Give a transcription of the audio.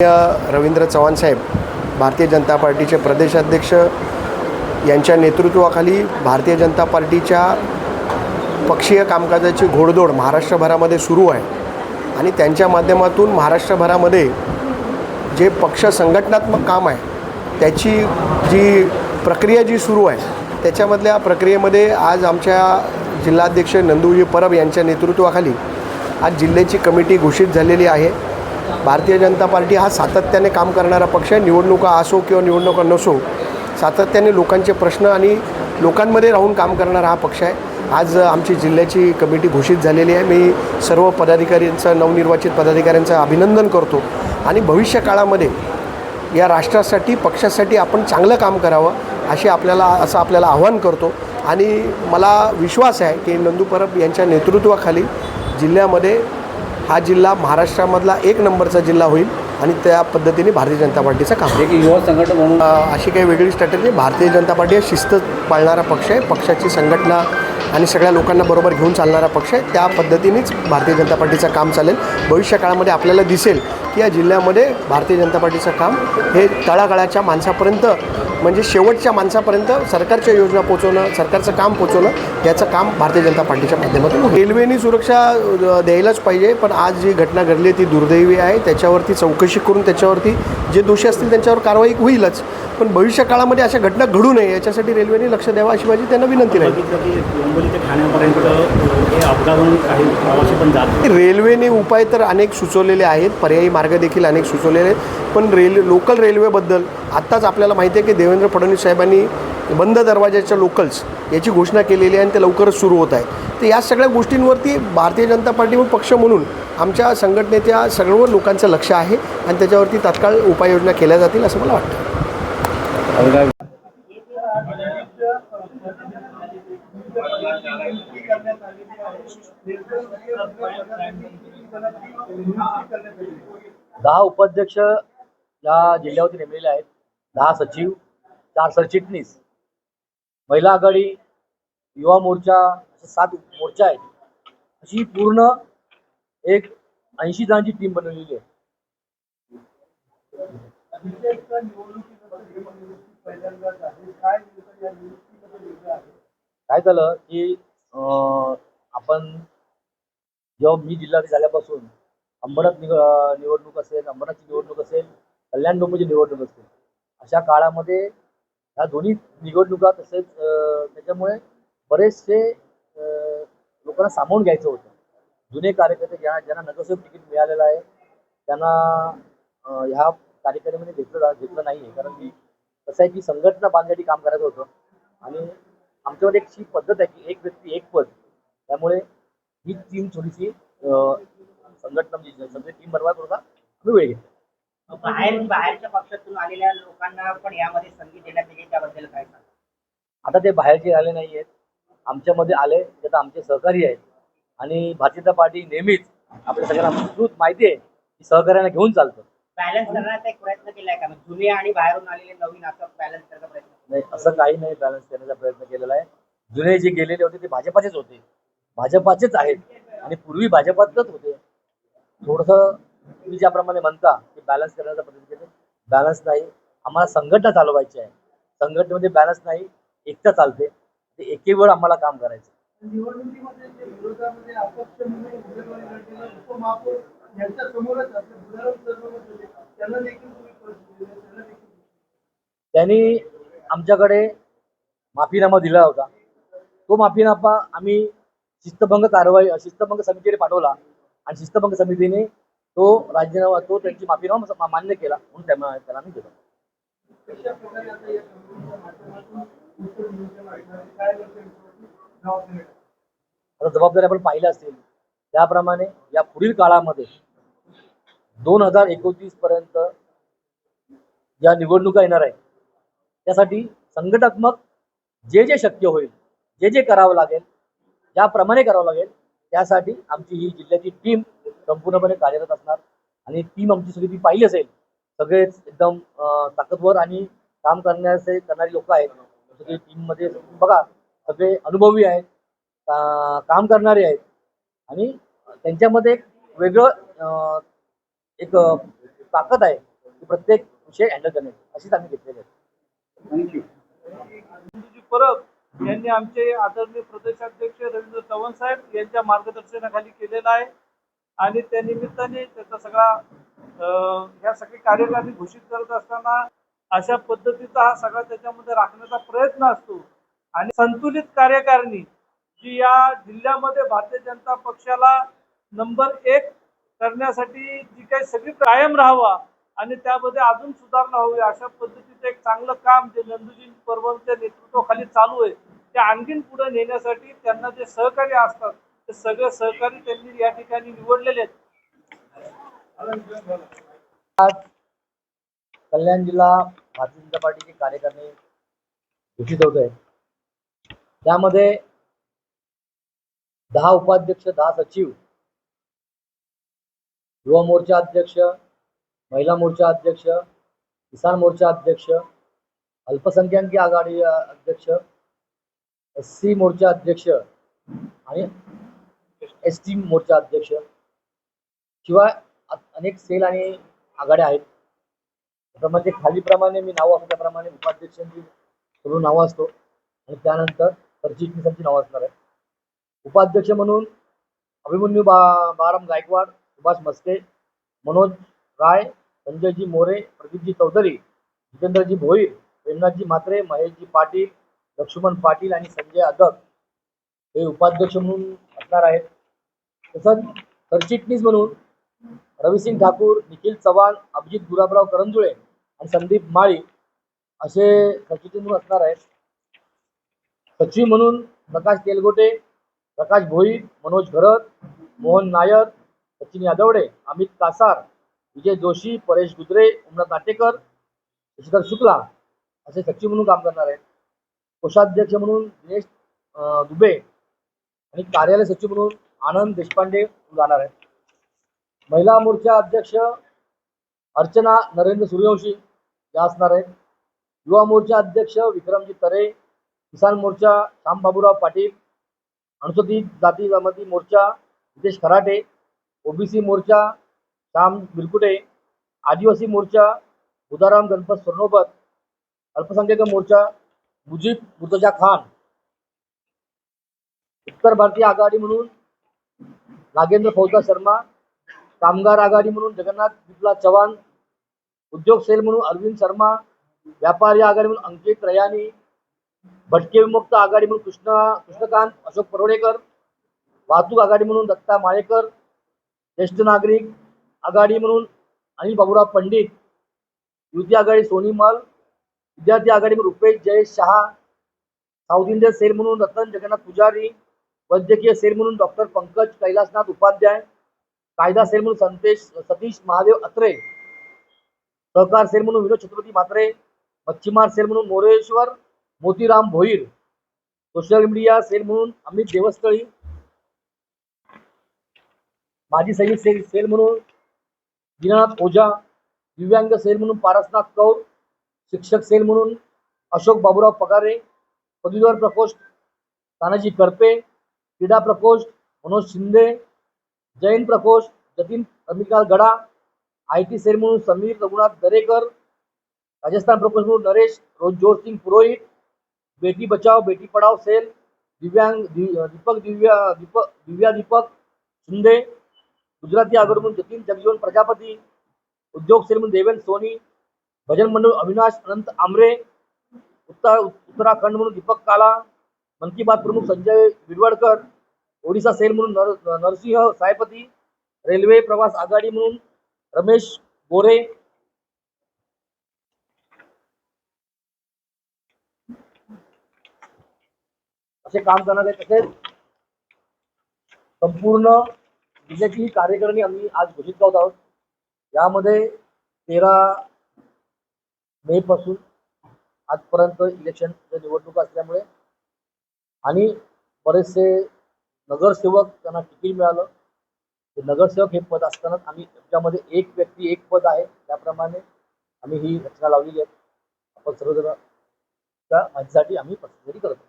रवींद्र चव्हाण साहेब भारतीय जनता पार्टीचे प्रदेशाध्यक्ष यांच्या नेतृत्वाखाली भारतीय जनता पार्टीच्या पक्षीय कामकाजाची घोडदौड महाराष्ट्रभरामध्ये सुरू आहे आणि त्यांच्या माध्यमातून महाराष्ट्रभरामध्ये जे पक्ष संघटनात्मक काम आहे त्याची जी प्रक्रिया जी सुरू आहे त्याच्यामधल्या प्रक्रियेमध्ये आज आमच्या जिल्हाध्यक्ष नंदुजी परब यांच्या नेतृत्वाखाली आज जिल्ह्याची कमिटी घोषित झालेली आहे। भारतीय जनता पार्टी हा सातत्याने काम करणारा पक्ष आहे। निवडणुका असो किंवा निवडणुका नसो, सातत्याने लोकांचे प्रश्न आणि लोकांमध्ये राहून काम करणारा हा पक्ष आहे। आज आमची जिल्ह्याची कमिटी घोषित झालेली आहे। मी सर्व पदाधिकाऱ्यांचं, नवनिर्वाचित पदाधिकाऱ्यांचं अभिनंदन करतो आणि भविष्य काळामध्ये या राष्ट्रासाठी, पक्षासाठी आपण चांगलं काम करावं असं आपल्याला आव्हान करतो आणि मला विश्वास आहे की नंदू परब यांच्या नेतृत्वाखाली जिल्ह्यामध्ये हा जिल्हा महाराष्ट्रामधला एक नंबरचा जिल्हा होईल आणि त्या पद्धतीने भारतीय जनता पार्टीचं काम। एक युवा संघटना म्हणून अशी काही वेगळी स्ट्रॅटेजी, भारतीय जनता पार्टी हा शिस्त पाळणारा पक्ष आहे, पक्षाची संघटना आणि सगळ्या लोकांना बरोबर घेऊन चालणारा पक्ष आहे। त्या पद्धतीनेच भारतीय जनता पार्टीचं काम चालेल। भविष्य काळामध्ये आपल्याला दिसेल की या जिल्ह्यामध्ये भारतीय जनता पार्टीचं काम हे तळागाळाच्या माणसापर्यंत, म्हणजे शेवटच्या माणसापर्यंत सरकारच्या योजना पोचवणं, सरकारचं काम पोचवणं, याचं काम भारतीय जनता पार्टीच्या माध्यमातून। रेल्वेनी सुरक्षा द्यायलाच पाहिजे, पण आज जी घटना घडली ती दुर्दैवी आहे। त्याच्यावरती चौकशी करून त्याच्यावरती जे दोषी असतील त्यांच्यावर कारवाई होईलच, पण भविष्य काळामध्ये अशा घटना घडू नये याच्यासाठी रेल्वेने लक्ष द्यावं अशी माझी त्यांना विनंती राहील। रेल्वेने उपाय तर अनेक सुचवलेले आहेत, पर्यायी मार्ग देखील अनेक सुचवलेले आहेत, पण लोकल रेल्वेबद्दल आत्ताच आपल्याला माहिती आहे की देवेंद्र फडणवीस साहेबांनी बंद दरवाजाच्या लोकल्स याची घोषणा केलेली आहे आणि ते लवकरच सुरू होत आहे। तर या सगळ्या गोष्टींवरती भारतीय जनता पार्टी व पक्ष म्हणून आमच्या संघटनेच्या सर्व लोकांचं लक्ष आहे आणि त्याच्यावरती तात्काळ उपाययोजना केल्या जातील असं मला वाटतं। दहा उपाध्यक्ष या जिल्ह्यावरती नेमलेले आहेत, 10 सचिव, 4 सरचिटणीस, महिला आघाडी, युवा मोर्चा, 7 मोर्चा आहेत। अशी पूर्ण एक 80 जणांची टीम बनवलेली आहे। काय झालं की आपण जेव्हा मी जिल्हाधिकारी झाल्यापासून अंबरनाथ निवडणूक असेल, अंबरनाथची निवडणूक असेल, कल्याण डोंबिवलीची निवडणूक असेल, अशा काळामध्ये ह्या दोन्ही निवडणुका तसेच त्याच्यामुळे बरेचसे लोकांना सामावून घ्यायचं होतं। जुने कार्यकर्ते ज्यांना नगरसेवक तिकीट मिळालेलं आहे त्यांना ह्या कार्यक्रमामध्ये घेतलं नाही आहे, कारण की कसं आहे की संघटना बांधण्यासाठी काम करायचं होतं आणि आमच्याकडे एक अशी पद्धत आहे की एक व्यक्ती एक पद, त्यामुळे ही टीम थोडीशी संघटना म्हणजे सगळी टीम बनवा करूनचा आम्ही वेळ घेतो। बाहेरच्या पक्षातून आलेल्या लोकांना पण यामध्ये संधी देण्यात येईल, त्याबद्दल काय सांगा? आता ते बाहेरचे आले नाही आहेत, आमच्यामध्ये आले ते तर आमचे सहकारी आहेत आणि भारतीय जनता पार्टी नेहमीच आपल्या सगळ्यांना विस्तृत माहिती आहे की सहकार्याने घेऊन चालतं। बॅलन्स करण्याचा एक प्रयत्न केलाय का? जुने आणि बाहेरून आलेले नवीन असं बॅलन्स करण्याचा प्रयत्न? नाही, असं काही नाही, बॅलन्स करण्याचा प्रयत्न केलेला आहे। जुने जे गेलेले होते ते भाजपाचेच होते, भाजपाचेच आहेत आणि पूर्वी भाजपातच होते। थोडंसं तुम्ही ज्याप्रमाणे म्हणता की बॅलन्स करण्याचा प्रयत्न केले, बॅलन्स नाही, आम्हाला संघटना चालवायची आहे, संघटनेमध्ये बॅलन्स नाही, एकता चालते, ते एकीवर आम्हाला काम करायचं। त्यांनी आमच्याकडे माफीनामा दिला होता, तो माफीनामा आम्ही शिस्तभंग समितीने पाठवला आणि शिस्तभंग समितीने तो राजीनामा, तो त्यांची माफीनामा मान्य केला म्हणून त्याला आम्ही दिला। आता जबाबदारी आपण पाहिल्या असतील त्याप्रमाणे या पुढील काळामध्ये 2029 पर्यंत ज्या निवडणुका येणार आहे त्यासाठी संघटनात्मक जे शक्य होईल, जे करावं लागेल, ज्याप्रमाणे करावं लागेल, त्यासाठी आमची ही जिल्ह्याची टीम संपूर्णपणे कार्यरत असणार आणि टीम आमची सगळी ती पाहिली असेल, सगळेच एकदम ताकदवर आणि काम करणारी लोक आहेत सगळी टीममध्ये। बघा, सगळे अनुभवी आहेत, काम करणारे आहेत आणि त्यांच्यामध्ये एक वेगळं एक ताकद आहे प्रत्येक विषय हँडल करण्याची अशीच आम्ही घेतलेली आहे. नंदूजी परब यांनी आमचे आदरणीय प्रदेशाध्यक्ष रवींद्र चव्हाण साहेब यांच्या मार्गदर्शनाखाली केलेला आहे आणि त्या निमित्ताने त्याचा सगळा ह्या सगळी कार्यकारिणी घोषित करत असताना अशा पद्धतीचा हा सगळा त्याच्यामध्ये राखण्याचा प्रयत्न असतो आणि संतुलित कार्यकारिणी जी या जिल्ह्यामध्ये भारतीय जनता पक्षाला नंबर 1 करण्यासाठी जी काही सगळी कायम राहावा आणि त्यामध्ये अजून सुधारणा होईल अशा पद्धतीचं एक चांगलं काम जे नंदूजी परबच्या नेतृत्वाखाली चालू आहे ते आणखीन पुढे नेण्यासाठी त्यांना जे सहकारी असतात ते सगळे सहकारी त्यांनी या ठिकाणी निवडलेले आहेत. आज कल्याण जिल्हा भारतीय जनता पार्टीची कार्यकारिणी घोषित होत आहे. त्यामध्ये 10 उपाध्यक्ष, 10 सचिव, युवा मोर्चा अध्यक्ष, महिला मोर्चा अध्यक्ष, किसान मोर्चा अध्यक्ष, अल्पसंख्याक आघाडी अध्यक्ष, SC मोर्चा अध्यक्ष आणि ST मोर्चा अध्यक्ष, शिवाय अनेक सेल आणि आघाड्या आहेत. त्यामध्ये खालीप्रमाणे मी नावं असतो त्याप्रमाणे उपाध्यक्षांची सर्व नावं असतो आणि त्यानंतर सरचिटणीसांची नावं असणार आहे. उपाध्यक्ष म्हणून अभिमन्यू बाराम गायकवाड, सुभाष मस्के, मनोज राय, संजयजी मोरे, प्रदीपजी चौधरी, जितेंद्रजी भोईर, प्रेमनाथजी म्हात्रे, महेशजी पाटील, लक्ष्मण पाटील आणि संजय अदक हे उपाध्यक्ष म्हणून असणार आहेत. तसंच सरचिटणीस म्हणून रविसिंग ठाकूर, निखिल चव्हाण, अभिजित गुलाबराव करंजुळे आणि संदीप माळी असे सरचिटणीस म्हणून असणार आहेत. सचिव म्हणून प्रकाश तेलगोटे, प्रकाश भोईर, मनोज घरत, मोहन नायर, सचिन यादवडे, अमित कासार, विजय जोशी, परेश गुजरे, उमनाथ नाटेकर, शशिधर शुक्ला असे सचिव म्हणून काम करणार आहेत. कोषाध्यक्ष म्हणून दिनेश दुबे आणि कार्यालय सचिव म्हणून आनंद देशपांडे जाणार आहेत. महिला मोर्चा अध्यक्ष अर्चना नरेंद्र सूर्यवंशी या असणार आहेत. युवा मोर्चा अध्यक्ष विक्रमजी तरे, किसान मोर्चा श्याम बाबूराव पाटील, अनुसूचित जाती जमाती मोर्चा नितेश खराटे, OBC मोर्चा श्याम बिरकुटे, आदिवासी मोर्चा उदाराम गणपत स्वर्णोबत, अल्पसंख्याक मोर्चा मुजीब मुर्तजा खान, उत्तर भारतीय आघाडी म्हणून नागेंद्र फौजदार शर्मा, कामगार आघाडी म्हणून जगन्नाथ बिप्ला चव्हाण, उद्योग सेल म्हणून अरविंद शर्मा, व्यापारी आघाडी म्हणून अंकित रयानी, भटके विमुक्त आघाडी म्हणून कृष्णकांत अशोक परोडेकर, वाहतूक आघाडी म्हणून दत्ता माळेकर, ज्येष्ठ नागरिक आघाडी म्हणून अनिल बाबूराव पंडित, युती आघाडी सोनी मल, विद्यार्थी आघाडी म्हणून Rupesh Jayesh Shah, South Indian cell म्हणून रतन जगन्नाथ पुजारी, वैद्यकीय सेल म्हणून डॉक्टर पंकज कैलासनाथ उपाध्याय, कायदा सेल म्हणून सतीश महादेव अत्रे, सहकार सेल म्हणून विनोद छत्रपती म्हात्रे, मच्छीमार सेल म्हणून Moreshwar Motiram Bhoir, social media cell म्हणून अमित देवस्थळी, माजी सैनिक सेल म्हणून दीनानाथ ओझा, दिव्यांग सेल म्हणून पारसनाथ कौर, शिक्षक सेल म्हणून अशोक बाबूराव पगारे, पदवीधर प्रकोष्ठ तानाजी करपे, क्रीडा प्रकोष्ठ मनोज शिंदे, जैन प्रकोष्ठ जतीन रमिकाल गडा, IT सेल म्हणून समीर रघुनाथ दरेकर, राजस्थान प्रकोष्ठ म्हणून नरेश जोरसिंग पुरोहित, बेटी बचाओ बेटी पढ़ाओ सेल दिव्यांग दिव्या दीपक शिंदे, गुजराती आघाडी म्हणून जतीन जगजीवन प्रजापती, उद्योग सेल म्हणून देवेंद्र सोनी, भजन मंडळ अविनाश अनंत आमरे, उत्तराखंड म्हणून दीपक काला, मन की बात प्रमुख संजय विडवडकर, ओडिशा सेल म्हणून नरसिंह सायपती, रेल्वे प्रवास आघाडी म्हणून रमेश गोरे, असे काम करणार आहे. तसेच संपूर्ण जिल्ह्याची ही कार्यकारिणी आम्ही आज घोषित करत आहोत. यामध्ये 13 मे पासून आजपर्यंत इलेक्शनच्या निवडणुका असल्यामुळे आणि बरेचसे नगरसेवक त्यांना तिकीट मिळालं. ते नगरसेवक हे पद असताना आम्ही त्याच्यामध्ये एक व्यक्ती एक पद आहे त्याप्रमाणे आम्ही ही रचना लावलेली आहे. आपण सर्वजण त्या माहितीसाठी आम्ही पक्षासाठी करतो.